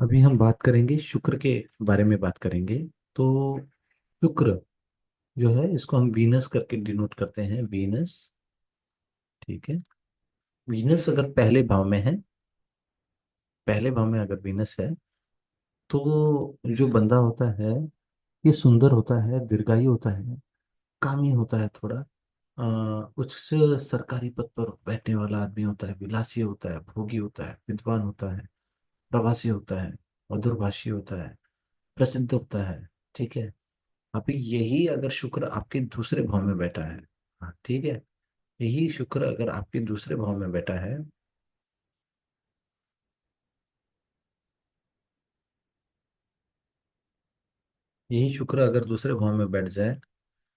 अभी हम बात करेंगे शुक्र के बारे में बात करेंगे। तो शुक्र जो है इसको हम वीनस करके डिनोट करते हैं, वीनस। ठीक है। वीनस अगर पहले भाव में है, पहले भाव में अगर वीनस है, तो जो बंदा होता है ये सुंदर होता है, दीर्घायु होता है, कामी होता है थोड़ा, उच्च सरकारी पद पर बैठने वाला आदमी होता है, विलासी होता है, भोगी होता है, विद्वान होता है, प्रवासी होता है, मधुरभाषी होता है, प्रसिद्ध होता है। ठीक है। अभी यही अगर शुक्र आपके दूसरे भाव में बैठा है, हाँ ठीक है, यही शुक्र अगर आपके दूसरे भाव में बैठा है, यही शुक्र अगर दूसरे भाव में बैठ जाए,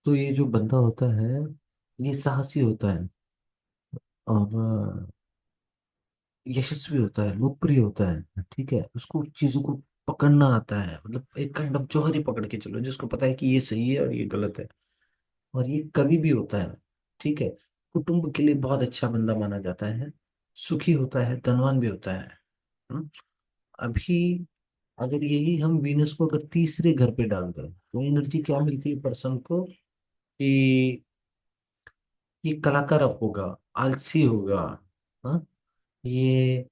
तो ये जो बंदा होता है ये साहसी होता है, और यशस्वी होता है, लोकप्रिय होता है। ठीक है, उसको चीजों को पकड़ना आता है, मतलब एक काइंड ऑफ जौहरी पकड़ के चलो, जिसको पता है कि ये सही है और ये गलत है। और ये कवि भी होता है। ठीक है। कुटुंब के लिए बहुत अच्छा बंदा माना जाता है, सुखी होता है, धनवान भी होता है। हम्म। अभी अगर यही हम वीनस को अगर तीसरे घर पे डाल दें, तो एनर्जी क्या मिलती है पर्सन को कि ये कलाकार होगा, आलसी होगा, हाँ, ये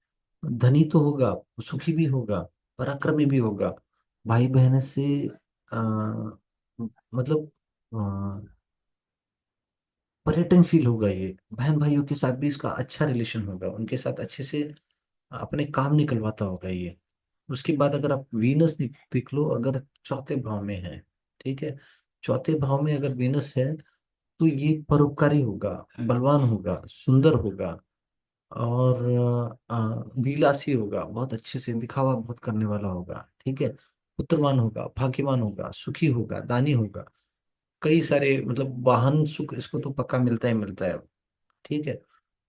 धनी तो होगा, सुखी भी होगा, पराक्रमी भी होगा, भाई बहन से आ, मतलब पर्यटनशील होगा, ये बहन भाइयों के साथ भी इसका अच्छा रिलेशन होगा, उनके साथ अच्छे से अपने काम निकलवाता होगा ये। उसके बाद अगर आप वीनस देख लो, अगर चौथे भाव में है, ठीक है, चौथे भाव में अगर वीनस है, तो ये परोपकारी होगा, बलवान होगा, सुंदर होगा, और विलासी होगा, बहुत अच्छे से दिखावा बहुत करने वाला होगा। ठीक है। पुत्रवान होगा, भाग्यवान होगा, सुखी होगा, दानी होगा, कई सारे मतलब वाहन सुख इसको तो पक्का मिलता ही मिलता है। ठीक है।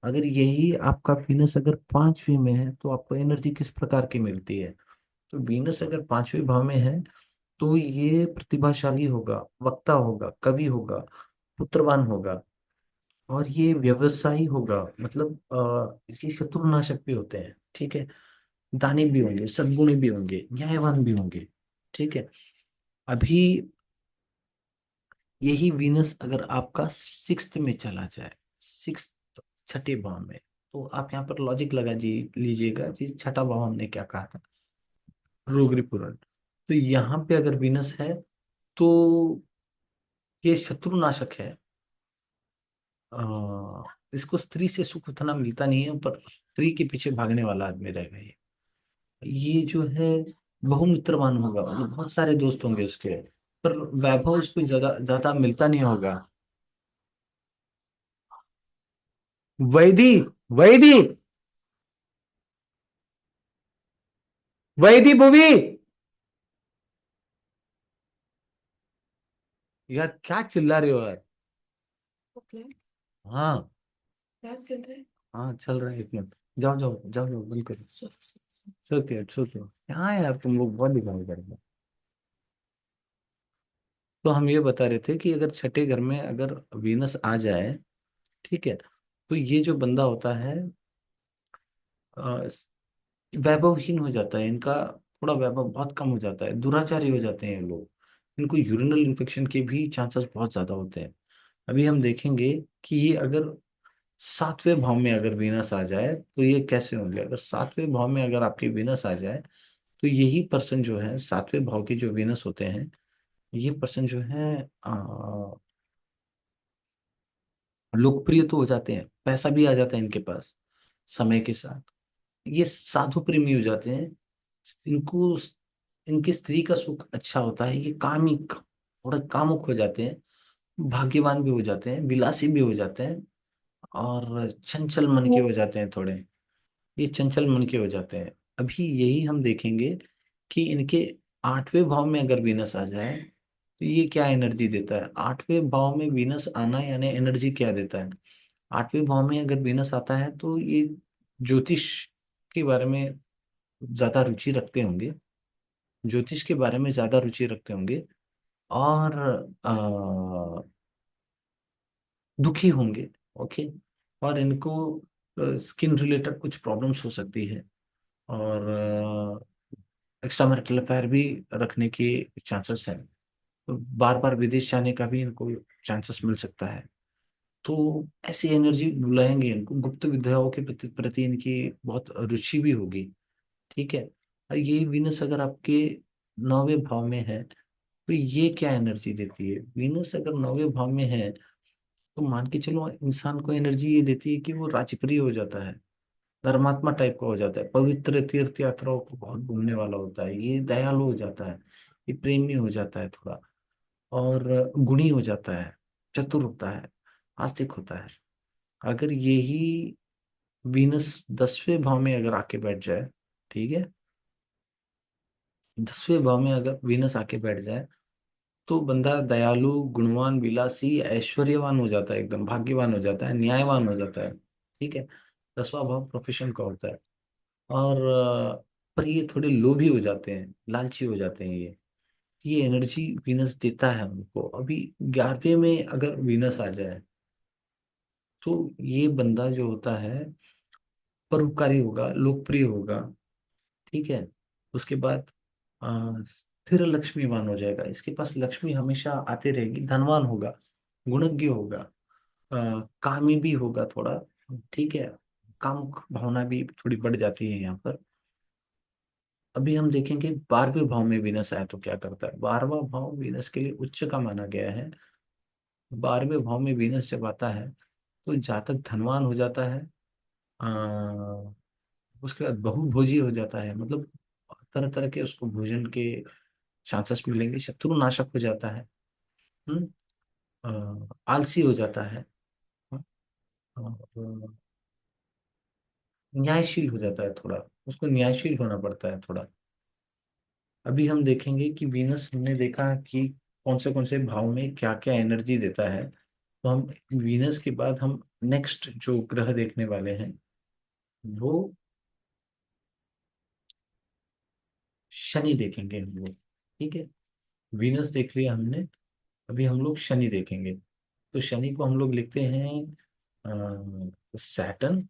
अगर यही आपका वीनस अगर पांचवी में है, तो आपको एनर्जी किस प्रकार की मिलती है? तो वीनस अगर पांचवें भाव में है, तो ये प्रतिभाशाली होगा, वक्ता होगा, कवि होगा, पुत्रवान होगा, और ये व्यवसायी होगा, मतलब ये शत्रुनाशक भी होते हैं। ठीक है। दानी भी होंगे, सद्गुणी भी होंगे, न्यायवान भी होंगे। ठीक है। अभी यही वीनस अगर आपका सिक्स्थ में चला जाए, सिक्स, छठे भाव में, तो आप यहाँ पर लॉजिक लगा जी लीजिएगा जी, छठा भाव हमने क्या कहा था? रोगरीपुरन। तो यहाँ पे अगर वीनस है, तो ये शत्रुनाशक है। इसको स्त्री से सुख उतना मिलता नहीं है, पर स्त्री के पीछे भागने वाला आदमी रहेगा ये जो है बहुमित्रवान होगा, मतलब बहुत सारे दोस्त होंगे उसके, पर वैभव उसको ज्यादा ज्यादा मिलता नहीं होगा। वैदी, वैदी, वैदी बुवी, यार क्या चिल्ला रहे हो यार? ओके। हाँ। क्या चल रहा है? हाँ चल रहा है, एक मिनट। जाओ जाओ जाओ जाओ, बंद करो। सोते हो सोते हो, हाँ यार तुम लोग बहुत दिखाई करेंगे। तो हम ये बता रहे थे कि अगर छठे घर में अगर वीनस आ जाए, ठीक है, तो ये जो बंदा होता है अ, वैभवहीन हो जाता है इनका, थोड़ा वैभव बहुत कम हो जाता है, दुराचारी हो जाते हैं ये लोग, इनको यूरिनल इन्फेक्शन के भी चांसेस बहुत ज्यादा होते हैं। अभी हम देखेंगे कि ये अगर सातवें भाव में अगर वीनस आ जाए, तो ये कैसे होंगे? अगर सातवें भाव में अगर आपकी वीनस आ जाए, तो यही पर्सन जो है, सातवें भाव के जो वीनस होते हैं, ये पर्सन जो है लोकप्रिय तो हो जाते हैं, पैसा भी आ जाता है इनके पास समय के साथ, ये साधु प्रेमी हो जाते हैं, इनको इनकी स्त्री का सुख अच्छा होता है, ये कामिक, थोड़ा कामुक हो जाते हैं, भाग्यवान भी हो जाते हैं, विलासी भी हो जाते हैं, और चंचल मन के हो जाते हैं थोड़े, ये चंचल मन के हो जाते हैं। अभी यही हम देखेंगे कि इनके आठवें भाव में अगर वीनस आ जाए, तो ये क्या एनर्जी देता है? आठवें भाव में वीनस आना यानी एनर्जी क्या देता है? आठवें भाव में अगर वीनस आता है, तो ये ज्योतिष के बारे में ज्यादा रुचि रखते होंगे, ज्योतिष के बारे में ज्यादा रुचि रखते होंगे, और दुखी होंगे। ओके। और इनको स्किन रिलेटेड कुछ प्रॉब्लम्स हो सकती है, और एक्स्ट्रा मैरिटल अफेयर भी रखने के चांसेस हैं। तो बार बार विदेश जाने का भी इनको चांसेस मिल सकता है। तो ऐसी एनर्जी बुलाएंगे इनको, गुप्त विद्याओं के प्रति प्रति इनकी बहुत रुचि भी होगी। ठीक है। और ये वीनस अगर आपके 9वें भाव में है तो ये क्या एनर्जी देती है? वीनस अगर 9वें भाव में है तो मान के चलो इंसान को एनर्जी ये देती है कि वो राजप्रिय हो जाता है, धर्मात्मा टाइप का हो जाता है, पवित्र तीर्थ यात्राओं को बहुत घूमने वाला होता है, ये दयालु हो जाता है, ये प्रेमी हो जाता है थोड़ा, और गुणी हो जाता है, चतुर होता है, आस्तिक होता है। अगर यही वीनस 10वें भाव में अगर आके बैठ जाए, ठीक है, 10वें भाव में अगर वीनस आके बैठ जाए तो बंदा दयालु, गुणवान, विलासी, ऐश्वर्यवान हो जाता है, एकदम भाग्यवान हो जाता है, न्यायवान हो जाता है। ठीक है। 10वां भाव प्रोफेशन का होता है। और पर ये थोड़े लोभी हो जाते हैं, लालची हो जाते हैं ये एनर्जी वीनस देता है उनको। अभी 11वें में अगर वीनस आ जाए तो ये बंदा जो होता है परोपकारी होगा, लोकप्रिय होगा। ठीक है। उसके बाद स्थिर लक्ष्मीवान हो जाएगा, इसके पास लक्ष्मी हमेशा आती रहेगी, धनवान होगा, गुणज्ञ होगा, कामी भी होगा थोड़ा। ठीक है। काम भावना भी थोड़ी बढ़ जाती है यहाँ पर। अभी हम देखेंगे 12वें भाव में वीनस आए तो क्या करता है। 12वां भाव वीनस के लिए उच्च का माना गया है। 12वें भाव में वीनस जब आता है तो जातक धनवान हो जाता है। आ, उसके बाद बहुभोजी हो जाता है, मतलब तरह तरह के उसको भोजन के चांसेस मिलेंगे, शत्रु नाशक हो जाता है। हम्म। आलसी हो जाता है। और न्यायशील हो जाता है थोड़ा, उसको न्यायशील होना पड़ता है थोड़ा। अभी हम देखेंगे कि वीनस, हमने देखा कि कौन से भाव में क्या क्या एनर्जी देता है। तो हम वीनस के बाद हम नेक्स्ट जो ग्रह देखने वाले हैं वो शनि देखेंगे हम लोग। ठीक है। वीनस देख लिया हमने, अभी हम लोग शनि देखेंगे। तो शनि को हम लोग लिखते हैं सैटन,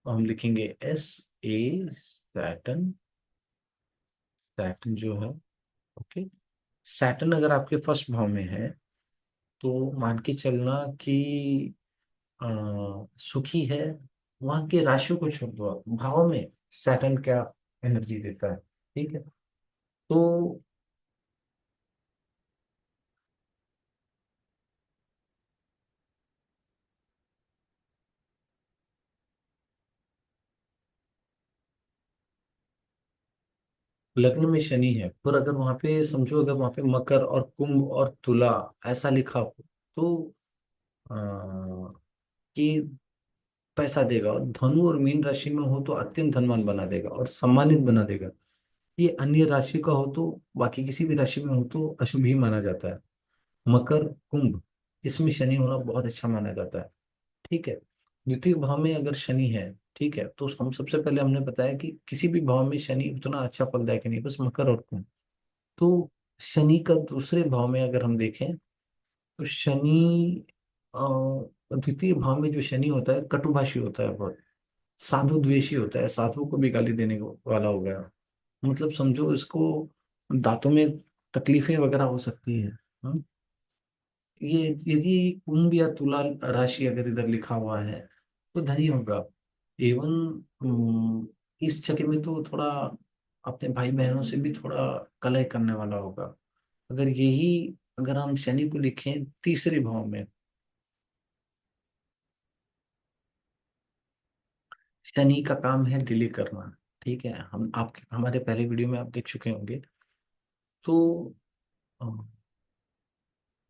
और हम लिखेंगे SA, सैटन। सैटन जो है, ओके, सैटन अगर आपके फर्स्ट भाव में है तो मान के चलना कि अ, सुखी है। वहां की राशियों को छोड़ दो आप, भाव में सैटर्न क्या एनर्जी देता है। ठीक है। तो लग्न में शनि है, पर अगर वहां पे समझो, अगर वहां पे मकर और कुंभ और तुला ऐसा लिखा हो तो आ, कि पैसा देगा, और धनु और मीन राशि में हो तो अत्यंत धनवान बना देगा और सम्मानित बना देगा। ये अन्य राशि का हो तो, बाकी किसी भी राशि में हो तो अशुभ ही माना जाता है। मकर, कुंभ, इसमें शनि होना बहुत अच्छा माना जाता है। ठीक है। द्वितीय भाव में अगर शनि है, ठीक है, तो हम सबसे पहले हमने बताया कि किसी भी भाव में शनि उतना अच्छा फलदायक नहीं, बस मकर और कुंभ। तो शनि का दूसरे भाव में अगर हम देखें तो शनि अ, द्वितीय भाव में जो शनि होता है कटुभाषी होता है, बहुत साधु द्वेषी होता है, साधुओं को भी गाली देने वाला हो गया। मतलब समझो इसको, दांतों में तकलीफें वगैरह हो सकती है। हाँ? ये यदि कुंभ या तुला राशि अगर इधर लिखा हुआ है तो धनी होगा। एवं इस जगह में तो थोड़ा अपने भाई बहनों से भी थोड़ा कलह करने वाला होगा। अगर यही, अगर हम शनि को लिखें तीसरे भाव में, शनि का काम है डिले करना। ठीक है। हम आप हमारे पहले वीडियो में आप देख चुके होंगे। तो अ,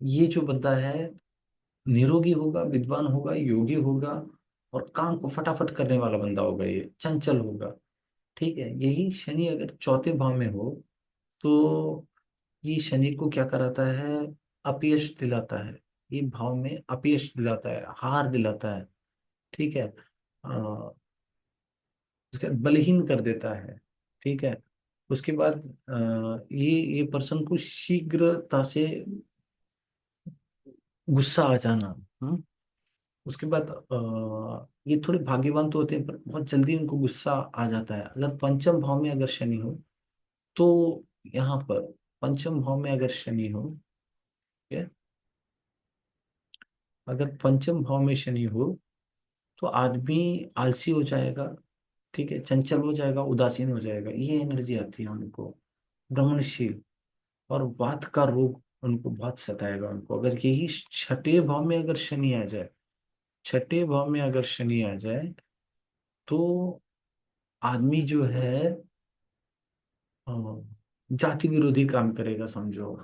ये जो बंदा है निरोगी होगा, विद्वान होगा, योगी होगा, और काम को फटाफट करने वाला बंदा होगा, ये चंचल होगा। ठीक है। यही शनि अगर चौथे भाव में हो तो ये शनि को क्या कराता है? अपयश दिलाता है। ये भाव में अपयश दिलाता है, हार दिलाता है। ठीक है। उसके बाद बलहीन कर देता है। ठीक है। उसके बाद ये पर्सन को शीघ्रता से गुस्सा आ जाना। हम्म। उसके बाद ये थोड़े भाग्यवान तो होते हैं पर बहुत जल्दी उनको गुस्सा आ जाता है। अगर पंचम भाव में अगर शनि हो तो यहाँ पर पंचम भाव में अगर शनि हो, ठीक है, अगर पंचम भाव में शनि हो तो आदमी आलसी हो जाएगा, ठीक है, चंचल हो जाएगा, उदासीन हो जाएगा, ये एनर्जी आती है उनको। भ्रमणशील, और वात का रोग उनको बहुत सताएगा उनको, अगर यही छठे भाव में अगर शनि आ जाए, छठे भाव में अगर शनि आ जाए तो आदमी जो है अ, जाति विरोधी काम करेगा, समझो,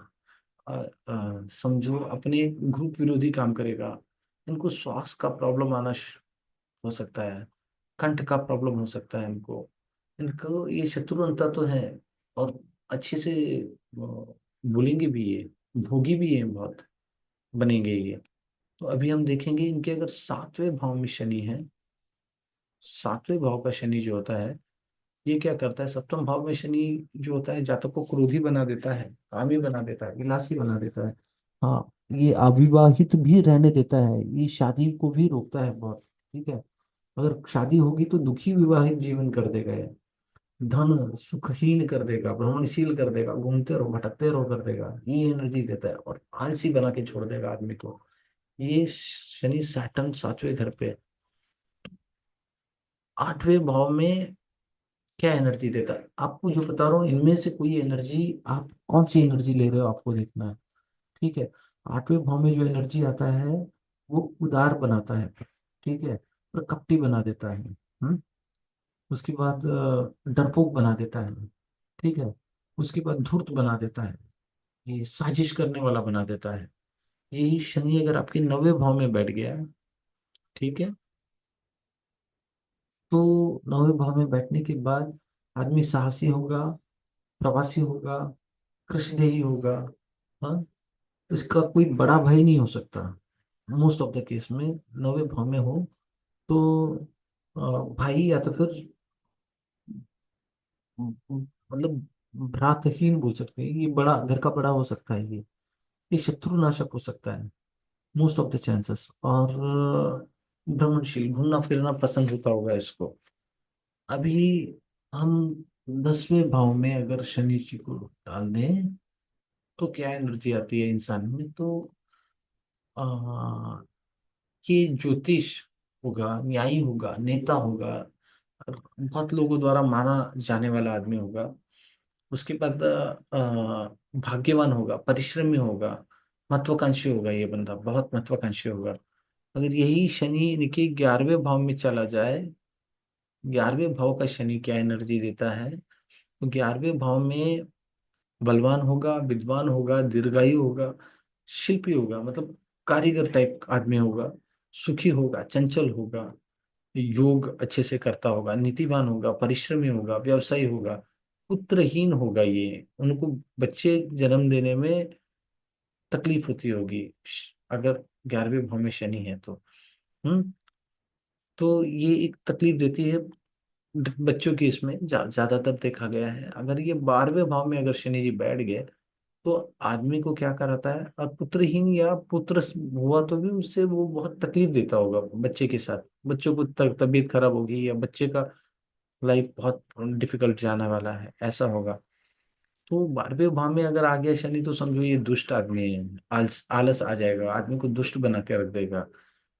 समझो अपने ग्रुप विरोधी काम करेगा। इनको श्वास का प्रॉब्लम आना हो सकता है, कंठ का प्रॉब्लम हो सकता है इनको। इनको ये शत्रुंता तो है, और अच्छे से बोलेंगे भी ये, भोगी भी है बहुत, बनेंगे ये। तो अभी हम देखेंगे इनके अगर सातवें भाव में शनि है, सातवें भाव का शनि जो होता है, ये क्या करता है, सप्तम भाव में शनि जो होता है जातक को क्रोधी बना देता है, कामी बना देता है, विलासी बना देता है। हाँ, ये अविवाहित भी रहने देता है, ये शादी को भी रोकता है बहुत, ठीक है। अगर शादी होगी तो दुखी विवाहित जीवन कर देगा ये, धन सुखहीन कर देगा, भ्रमणशील कर देगा, घूमते रहो भटकते रहो कर देगा, ये एनर्जी देता है, और आलसी बना के छोड़ देगा आदमी को। ये शनि सैटर्न सातवें घर पे, आठवें भाव में क्या एनर्जी देता है, आपको जो बता रहा हूँ इनमें से कोई एनर्जी, आप कौन सी एनर्जी ले रहे हो आपको देखना है, ठीक है। आठवें भाव में जो एनर्जी आता है वो उदार बनाता है, ठीक है, और कपटी बना देता है। उसके बाद डरपोक बना देता है, ठीक है। उसके बाद धूर्त बना देता है, ये साजिश करने वाला बना देता है। यही शनि अगर आपके नवे भाव में बैठ गया, ठीक है, तो नवे भाव में बैठने के बाद आदमी साहसी होगा, प्रवासी होगा, कृष्णदेही होगा। हाँ, इसका कोई बड़ा भाई नहीं हो सकता मोस्ट ऑफ द केस में, नवे भाव में हो तो भाई या तो फिर मतलब भ्रातहीन बोल सकते हैं, ये बड़ा घर का बड़ा हो सकता है, ये शत्रुनाशक हो सकता है मोस्ट ऑफ द चांसेस। और भ्रमणशील, घूमना फिरना पसंद होता होगा इसको। अभी हम 10वें भाव में अगर शनि जी को डाल दें तो क्या एनर्जी आती है इंसान में, तो आ, ये ज्योतिष होगा, न्यायी होगा, नेता होगा, और बहुत लोगों द्वारा माना जाने वाला आदमी होगा। उसके बाद भाग्यवान होगा, परिश्रमी होगा, महत्वाकांक्षी होगा, ये बंदा बहुत महत्वाकांक्षी होगा। अगर यही शनि इनके 11वें भाव में चला जाए, 11वें भाव का शनि क्या एनर्जी देता है, तो 11वें भाव में बलवान होगा, विद्वान होगा, दीर्घायु होगा, शिल्पी होगा, मतलब कारीगर टाइप आदमी होगा, सुखी होगा, चंचल होगा, योग अच्छे से करता होगा, नीतिवान होगा, परिश्रमी होगा, व्यवसायी होगा, पुत्रहीन होगा, ये उनको बच्चे जन्म देने में तकलीफ होती होगी अगर 11वें भाव में शनि है तो। हम्म, तो ये एक तकलीफ देती है बच्चों की, इसमें ज्यादातर देखा गया है। अगर ये 12वें भाव में अगर शनि जी बैठ गए तो आदमी को क्या कराता है, और पुत्रहीन या पुत्र हुआ तो भी उससे वो बहुत तकलीफ देता होगा बच्चे के साथ, बच्चों को तबीयत खराब होगी, या बच्चे का लाइफ बहुत डिफिकल्ट जाने वाला है, ऐसा होगा। तो 12वें भाव में अगर आ गया शनि तो समझो ये दुष्ट आदमी है, आलस आ जाएगा, आदमी को दुष्ट बना के रख देगा,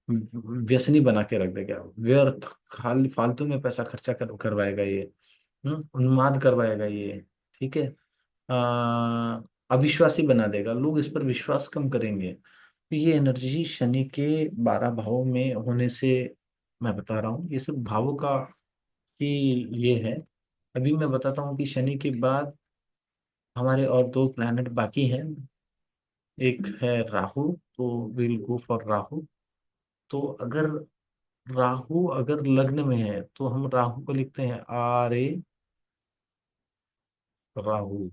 व्यसनी बना के रख देगा, व्यर्थ खाली फालतू में पैसा खर्चा करवाएगा ये, उन्माद करवाएगा ये, ठीक है। आ, अविश्वासी बना देगा, लोग इस पर विश्वास कम करेंगे। तो ये एनर्जी शनि के 12 भावों में होने से मैं बता रहा हूँ, ये सब भावों का ही ये है। अभी मैं बताता हूँ कि शनि के बाद हमारे और दो प्लैनेट बाकी हैं। एक है राहु, तो विल गो फॉर राहु। तो अगर राहु अगर लग्न में है तो हम राहु को लिखते हैं आर ए, राहु।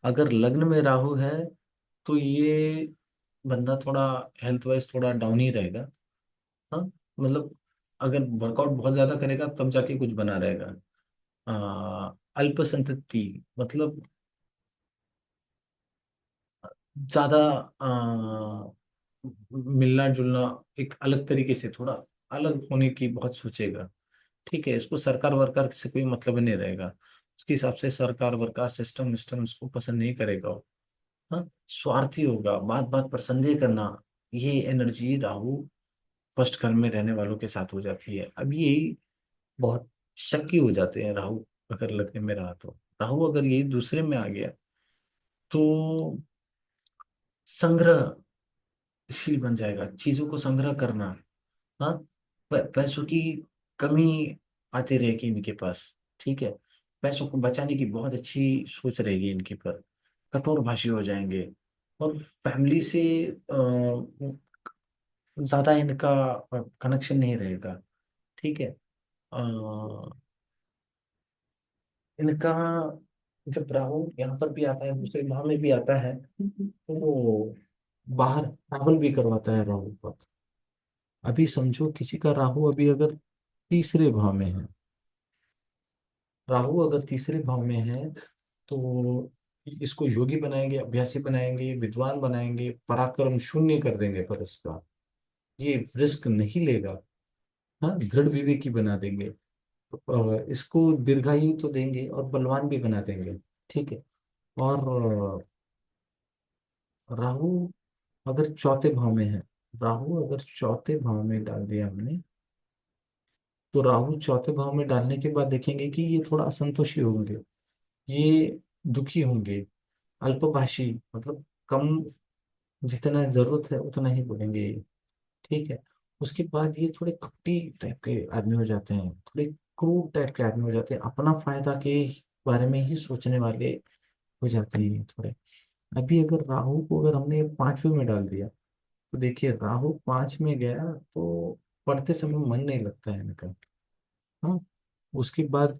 अगर लग्न में राहु है तो ये बंदा थोड़ा हेल्थ वाइज थोड़ा डाउन ही रहेगा। हाँ, मतलब अगर वर्कआउट बहुत ज्यादा करेगा तब जाके कुछ बना रहेगा। अल्पसंतति, मतलब ज्यादा मिलना जुलना, एक अलग तरीके से थोड़ा अलग होने की बहुत सोचेगा, ठीक है। इसको सरकार वरकार से कोई मतलब नहीं रहेगा। उसके हिसाब से सरकार वरकार सिस्टम विस्टम उसको पसंद नहीं करेगा वो। हाँ, स्वार्थी होगा, बात बात पर संदेह करना, ये एनर्जी राहु फर्स्ट घर में रहने वालों के साथ हो जाती है। अब ये बहुत शक्की हो जाते हैं राहु अगर लगने में रहा तो। राहु अगर यही दूसरे में आ गया तो संग्रहशील बन जाएगा, चीजों को संग्रह करना। हाँ, पैसों की कमी आती रहेगी इनके पास। ठीक है, पैसों को बचाने की बहुत अच्छी सोच रहेगी इनके पर, कठोर भाषी हो जाएंगे। और फैमिली से ज्यादा इनका कनेक्शन नहीं रहेगा। ठीक है। अ, इनका जब राहु यहाँ पर भी आता है, दूसरे भाव में भी आता है, तो वो बाहर ट्रैवल भी करवाता है राहु पर। अभी समझो किसी का राहु अभी अगर तीसरे भाव में है, राहु अगर तीसरे भाव में है तो इसको योगी बनाएंगे, अभ्यासी बनाएंगे, विद्वान बनाएंगे, पराक्रम शून्य कर देंगे, पर इसका ये रिस्क नहीं लेगा। हाँ, दृढ़ विवेकी बना देंगे। इसको दीर्घायु तो देंगे और बलवान भी बना देंगे। ठीक है। और राहु अगर चौथे भाव में है, राहु अगर चौथे भाव में डाल दिया हमने, तो राहु चौथे भाव में डालने के बाद देखेंगे कि ये थोड़ा असंतोषी होंगे, ये दुखी होंगे, अल्पभाषी, मतलब कम, जितना जरूरत है उतना ही बोलेंगे ये। ठीक है। उसके बाद ये थोड़े कपटी टाइप के आदमी हो जाते हैं, थोड़े क्रूर टाइप के आदमी हो जाते हैं, अपना फायदा के बारे में ही सोचने वाले हो जाते हैं ये थोड़े। अभी अगर राहु को अगर हमने पांचवें में डाल दिया, तो देखिए राहु पांच में गया तो पढ़ते समय मन नहीं लगता है इनका। हाँ, उसके बाद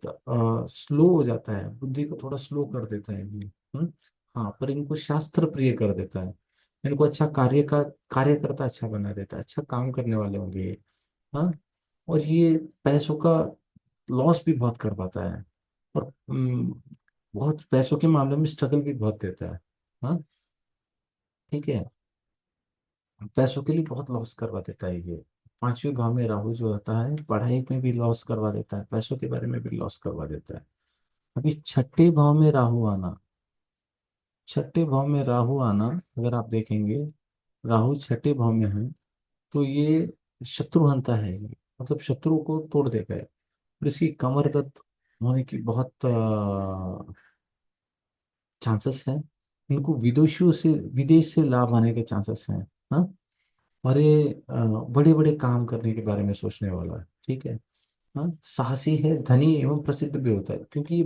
स्लो हो जाता है, बुद्धि को थोड़ा स्लो कर देता है ये। हाँ, पर इनको शास्त्र प्रिय कर देता है, इनको अच्छा कार्यकर्ता अच्छा बना देता है, अच्छा काम करने वाले होंगे ये। हाँ, और ये पैसों का लॉस भी बहुत करवाता है, और बहुत पैसों के मामले में स्ट्रगल भी बहुत देता है। हाँ, ठीक है, पैसों के लिए बहुत लॉस करवा देता है ये। पांचवें भाव में राहु जो होता है, पढ़ाई में भी लॉस करवा देता है, पैसों के बारे में भी लॉस करवा देता है। अभी छठे भाव में राहु आना, छठे भाव में राहु आना, अगर आप देखेंगे राहु छठे भाव में है, तो ये शत्रुहंता है ये, मतलब शत्रु को तोड़ देगा ये। और इसकी कमर दर्द होने की बहुत चांसेस है। इनको विदेशियों से, विदेश से लाभ आने के चांसेस हैं। हाँ, और ये बड़े बड़े काम करने के बारे में सोचने वाला है। ठीक है। हाँ, साहसी है, धनी एवं प्रसिद्ध भी होता है, क्योंकि ये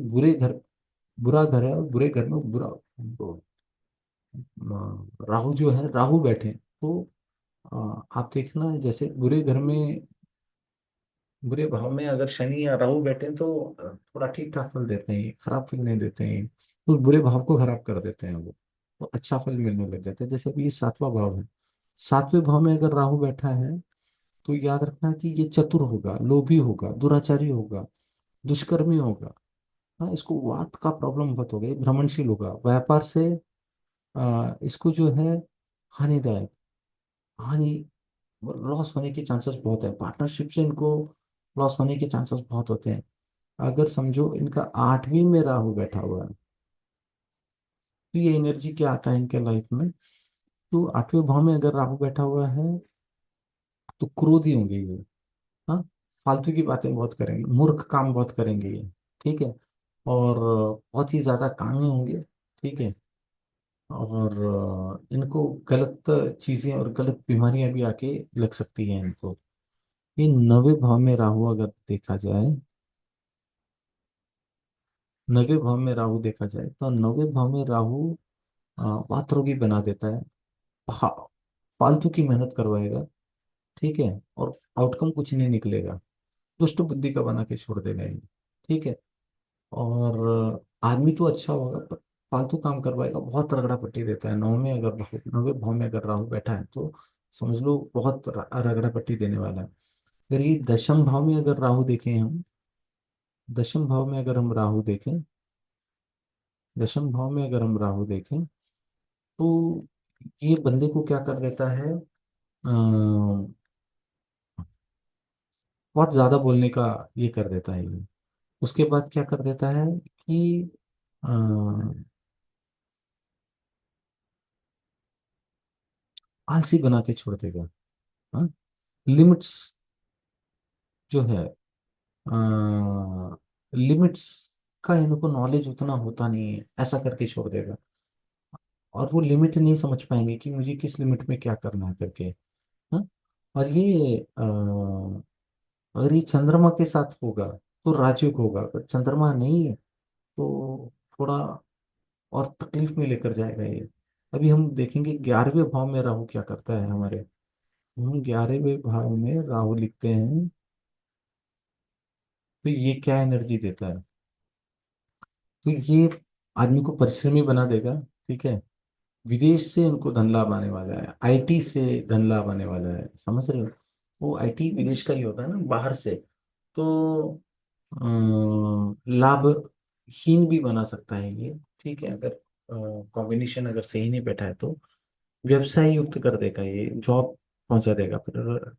बुरा घर है, और बुरे घर में बुरा राहु जो है, राहु बैठे तो अ, आप देखना जैसे बुरे घर में, बुरे भाव में अगर शनि या राहु बैठे तो थोड़ा ठीक ठाक फल देते हैं, खराब फल नहीं देते हैं। उस बुरे भाव को खराब कर देते हैं वो, तो अच्छा फल मिलने लग जाता है। जैसे अभी ये सातवां भाव है, सातवें भाव में अगर राहु बैठा है, तो याद रखना कि ये चतुर होगा, लोभी होगा, दुराचारी होगा, दुष्कर्मी होगा। हाँ, इसको वात का प्रॉब्लम बहुत हो गया, भ्रमणशील होगा, व्यापार से इसको जो है हानिदायक, हानि, लॉस होने के चांसेस बहुत है, पार्टनरशिप से इनको लॉस होने के चांसेस बहुत होते हैं। अगर समझो इनका आठवीं में राहु बैठा हुआ है, तो ये एनर्जी क्या आता है इनके लाइफ में, तो आठवें भाव में अगर राहु बैठा हुआ है तो क्रोधी होंगे ये। हाँ, फालतू की बातें बहुत करेंगे, मूर्ख काम बहुत करेंगे ये। ठीक है। और बहुत ही ज्यादा कामी होंगे। ठीक है। और इनको गलत चीजें और गलत बीमारियां भी आके लग सकती हैं इनको। ये नवे भाव में राहु अगर देखा जाए, नवे भाव में राहु देखा जाए, तो नवे भाव में राहु वात रोगी बना देता है। फालतू की मेहनत करवाएगा। ठीक है। और आउटकम कुछ नहीं निकलेगा, दुष्ट बुद्धि का बना के छोड़ देगा ये। ठीक है। और आदमी तो अच्छा होगा, पर फालतू काम करवाएगा, बहुत रगड़ा पट्टी देता है। नौवे भाव में अगर राहु बैठा है तो समझ लो बहुत रगड़ा पट्टी देने वाला है। अगर ये दशम भाव में अगर राहु देखें हम, दशम भाव में अगर हम राहु देखें, दशम भाव में अगर हम राहु देखें, तो ये बंदे को क्या कर देता है, बहुत ज्यादा बोलने का ये कर देता है ये। उसके बाद क्या कर देता है, कि अ, आलसी बना के छोड़ देगा। हाँ, लिमिट्स जो है, लिमिट्स का इनको नॉलेज उतना होता नहीं है, ऐसा करके छोड़ देगा। और वो लिमिट नहीं समझ पाएंगे कि मुझे किस लिमिट में क्या करना है करके। हाँ। और ये अगर ये चंद्रमा के साथ होगा तो राजयोग होगा, अगर चंद्रमा नहीं है तो थोड़ा और तकलीफ में लेकर जाएगा ये। अभी हम देखेंगे 11वें भाव में राहु क्या करता है हमारे। हम 11वें भाव में राहु लिखते हैं तो ये क्या एनर्जी देता है। तो ये आदमी को परिश्रमी बना देगा। ठीक है। विदेश से उनको धन लाभ आने वाला है, आईटी से धन लाभ आने वाला है, समझ रहे हो। वो आईटी विदेश का ही होता है ना, बाहर से। तो लाभहीन भी बना सकता है ये। ठीक है, अगर कॉम्बिनेशन अगर सही नहीं बैठा है तो व्यवसाय युक्त कर देगा ये, जॉब पहुंचा देगा फिर।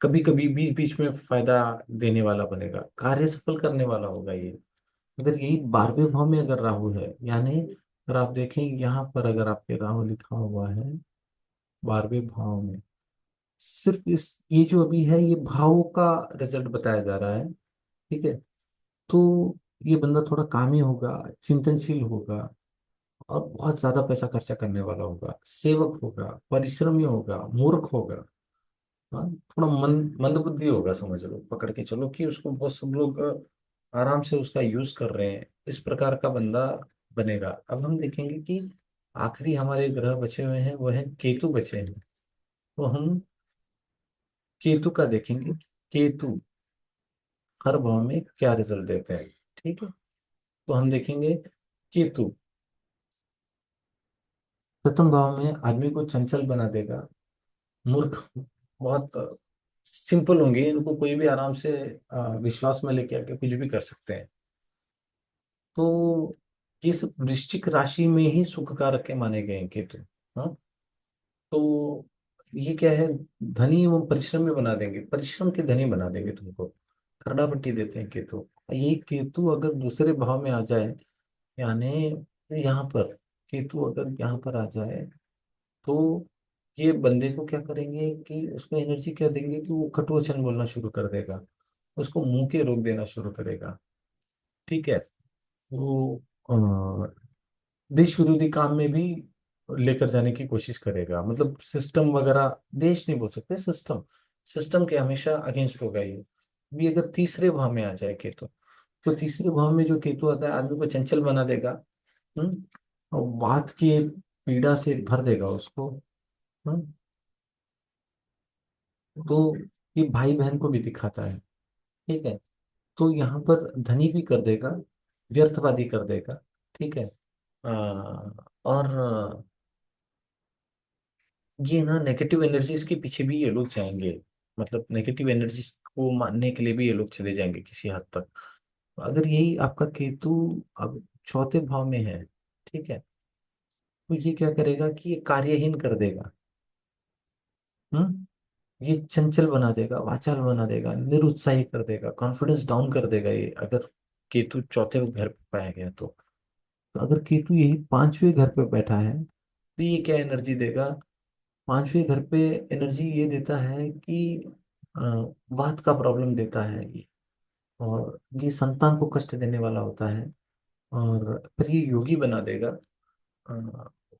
कभी कभी बीच बीच में फायदा देने वाला बनेगा, कार्य सफल करने वाला होगा ये। अगर यही 12वें भाव में अगर राहु है, यानी अगर आप देखें यहाँ पर अगर आपके राहु लिखा हुआ है 12वें भाव में, सिर्फ इस ये जो अभी है ये भावों का रिजल्ट बताया जा रहा है। ठीक है। तो ये बंदा थोड़ा कामी होगा, चिंतनशील होगा, और बहुत ज्यादा पैसा खर्चा करने वाला होगा, सेवक होगा, परिश्रमी होगा, मूर्ख होगा। हाँ, थोड़ा मंदबुद्धि होगा, समझ लो, पकड़ के चलो कि उसको बहुत सब लोग आराम से उसका यूज कर रहे हैं, इस प्रकार का बंदा बनेगा। अब हम देखेंगे कि आखिरी हमारे ग्रह बचे हुए हैं वो है केतु बचे हैं। तो हम केतु का देखेंगे, केतु हर भाव में क्या रिजल्ट देते हैं। ठीक है। तो हम देखेंगे केतु प्रथम भाव में आदमी को चंचल बना देगा, मूर्ख, बहुत सिंपल होंगे, इनको कोई भी आराम से विश्वास में लेके आके कुछ भी कर सकते हैं। तो ये सब वृश्चिक राशि में ही सुख कारक के माने गए हैं केतु। हाँ। तो ये क्या है, धनी एवं परिश्रमी बना देंगे, परिश्रम के धनी बना देंगे तुमको, खरड़ा पट्टी देते हैं केतु। ये केतु अगर दूसरे भाव में आ जाए, यानी यहाँ पर केतु अगर यहाँ पर आ जाए तो ये बंदे को क्या करेंगे कि उसको एनर्जी क्या देंगे कि वो कटु वचन बोलना शुरू कर देगा, उसको मुंह के रोक देना शुरू करेगा। ठीक है। वो देश विरोधी काम में भी लेकर जाने की कोशिश करेगा, मतलब सिस्टम वगैरह, देश नहीं बोल सकते, सिस्टम, सिस्टम के हमेशा अगेंस्ट होगा ये। भी अगर तीसरे भाव में आ जाए केतु, तो तीसरे भाव में जो केतु आता है आदमी को चंचल बना देगा। और बात की पीड़ा से भर देगा उसको। हम्म। तो ये भाई बहन को भी दिखाता है। ठीक है। तो यहाँ पर धनी भी कर देगा, व्यर्थवादी कर देगा। ठीक है। और ये ना नेगेटिव एनर्जीज के पीछे भी ये लोग जाएंगे, मतलब नेगेटिव एनर्जीज को मानने के लिए भी ये लोग चले जाएंगे किसी हद तक। अगर यही आपका केतु अब चौथे भाव में है, ठीक है, तो ये क्या करेगा कि ये कार्यहीन कर देगा। हम्म। ये चंचल बना देगा, वाचाल बना देगा, निरुत्साही कर देगा, कॉन्फिडेंस डाउन कर देगा ये, अगर केतु चौथे घर पे पाया गया तो अगर केतु यही 5वें घर पे बैठा है तो ये क्या एनर्जी देगा। 5वें घर पे एनर्जी ये देता है कि अ, वात का प्रॉब्लम देता है ये, और ये संतान को कष्ट देने वाला होता है। और फिर ये योगी बना देगा,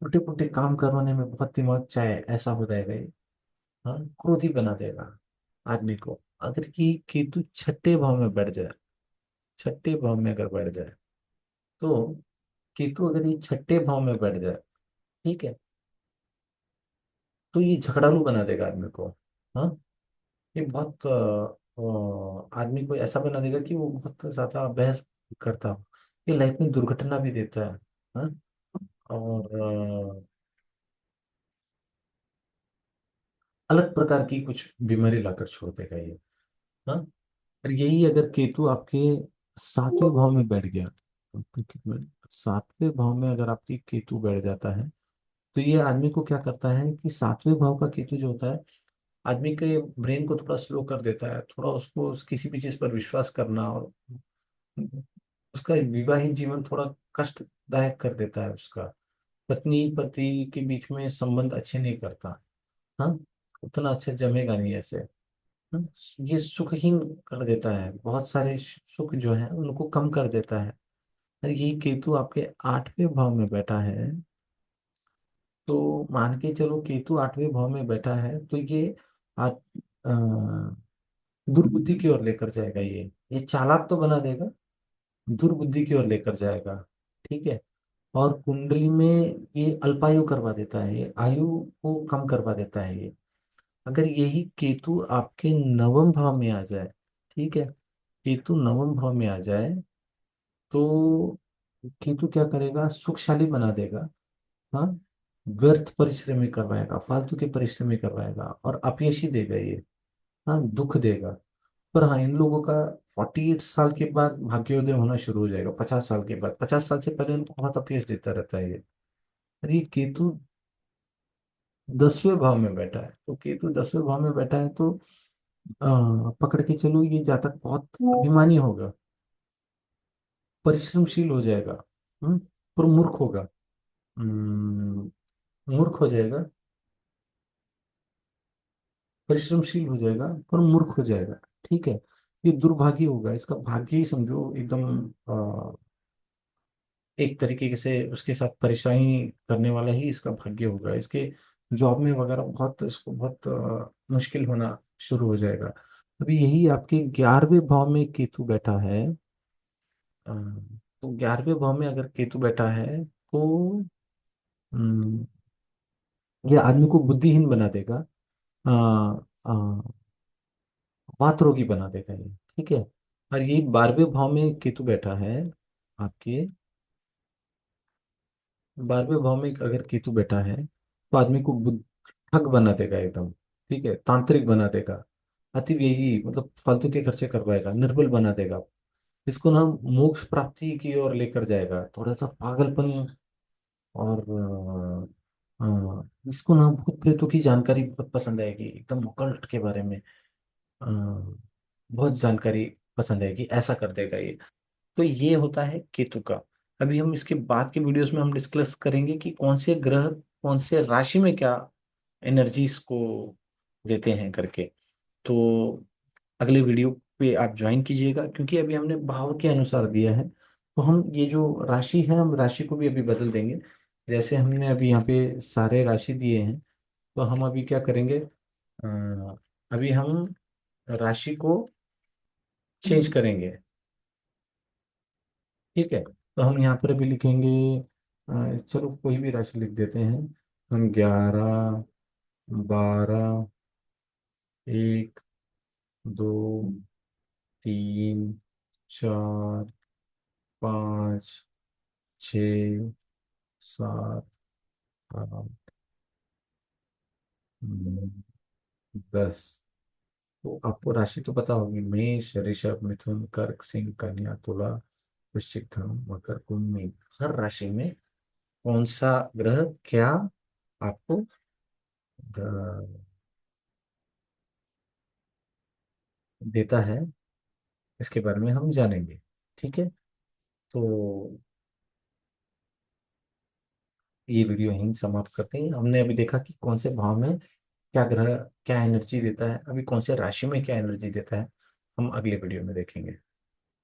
उल्टे पुल्टे काम करवाने में बहुत दिमाग चाहे ऐसा हो जाएगा ये। हाँ, क्रोधी बना देगा आदमी को। अगर ये केतु छठे भाव में बैठ जाए, छठे भाव में अगर बैठ जाए तो केतु अगर ये छठे भाव में बैठ जाए, ठीक है, तो ये झगड़ालू बना देगा आदमी को। हाँ, ये बहुत आदमी को ऐसा बना देगा कि वो बहुत ज्यादा बहस करता हो, ये लाइफ में दुर्घटना भी देता है। हाँ। और अलग प्रकार की कुछ बीमारी लाकर छोड़ देगा ये। हाँ। और यही अगर केतु आपके 7वें भाव में बैठ गया, तो 7वें भाव में अगर आपकी केतु बैठ जाता है तो ये आदमी को क्या करता है कि 7वें भाव का केतु जो होता है आदमी के ब्रेन को थोड़ा स्लो कर देता है, थोड़ा उसको किसी भी चीज पर विश्वास करना और उसका विवाहित जीवन थोड़ा कष्टदायक कर देता है उसका। पत्नी पति के बीच में संबंध अच्छे नहीं करता। हाँ, उतना अच्छा जमेगा नहीं ऐसे। हाँ, ये सुखहीन कर देता है, बहुत सारे सुख जो है उनको कम कर देता है। और यही केतु आपके 8वें भाव में बैठा है। तो मान के चलो केतु 8वें भाव में बैठा है तो ये आप दुर्बुद्धि की ओर लेकर जाएगा। ये चालाक तो बना देगा, दुर्बुद्धि की ओर लेकर जाएगा। ठीक है। और कुंडली में ये अल्पायु करवा देता है, ये आयु को कम करवा देता है ये। अगर यही केतु आपके नवम भाव में आ जाए, ठीक है, केतु नवम भाव में आ जाए तो केतु क्या करेगा, सुखशाली बना देगा। हाँ, व्यर्थ परिश्रमी करवाएगा, फालतू के परिश्रमी करवाएगा और अपयशी देगा ये। हाँ, दुख देगा। पर हाँ, इन लोगों का 48 साल के बाद भाग्योदय होना शुरू हो जाएगा। 50 साल के बाद, 50 साल से पहले इनको बहुत अपयश देता रहता है ये। अरे ये केतु 10वें भाव में बैठा है, तो केतु 10वें भाव में बैठा है तो पकड़ के चलो ये जातक बहुत अभिमानी होगा, परिश्रमशील हो जाएगा। हम्म, पर मूर्ख होगा। हम्म, मूर्ख हो जाएगा, परिश्रमशील हो जाएगा पर मूर्ख हो जाएगा। ठीक है। ये दुर्भाग्य होगा, इसका भाग्य ही समझो एकदम एक तरीके से उसके साथ परेशानी करने वाला ही इसका भाग्य होगा। इसके जॉब में वगैरह बहुत, इसको बहुत मुश्किल होना शुरू हो जाएगा। अभी यही आपके 11वें भाव में केतु बैठा है। तो 11वें भाव में अगर केतु बैठा है तो अम, ये आदमी को बुद्धिहीन बना देगा। अ, वात रोगी बना देगा ये। ठीक है। और ये 12वें भाव में केतु बैठा है आपके, 12वें भाव में अगर केतु बैठा है तो आदमी को ठग बना देगा एकदम। ठीक है, तांत्रिक बना देगा, अति व्ययी, मतलब फालतू के खर्चे करवाएगा, निर्बल बना देगा। इसको ना मोक्ष प्राप्ति की ओर लेकर जाएगा, थोड़ा सा पागलपन। और इसको ना भूत प्रेतों की जानकारी बहुत पसंद आएगी, एकदम ओकल्ट के बारे में बहुत जानकारी पसंद आएगी, ऐसा कर देगा ये। तो ये होता है केतु का। अभी हम इसके बाद के वीडियोस में हम डिस्कस करेंगे कि कौन से ग्रह कौन से राशि में क्या एनर्जीज को देते हैं करके। तो अगले वीडियो पे आप ज्वाइन कीजिएगा, क्योंकि अभी हमने भाव के अनुसार दिया है। तो हम ये जो राशि है, हम राशि को भी अभी बदल देंगे। जैसे हमने अभी यहाँ पे सारे राशि दिए हैं, तो हम अभी क्या करेंगे, अभी हम राशि को चेंज करेंगे। ठीक है। तो हम यहाँ पर अभी लिखेंगे, चलो कोई भी राशि लिख देते हैं। हम 11, 12, 1, 2, 3, 4, 5, 6, 7, 8, 9, 10। तो आपको राशि तो पता होगी, मेष, ऋषभ, मिथुन, कर्क, सिंह, कन्या, तुला, वृश्चिक, धनु, मकर, कुंभ, मीन। हर राशि में कौन सा ग्रह क्या आपको देता है, इसके बारे में हम जानेंगे। ठीक है। तो ये वीडियो यहीं समाप्त करते हैं। हमने अभी देखा कि कौन से भाव में क्या ग्रह क्या एनर्जी देता है, अभी कौन से राशि में क्या एनर्जी देता है, हम अगले वीडियो में देखेंगे।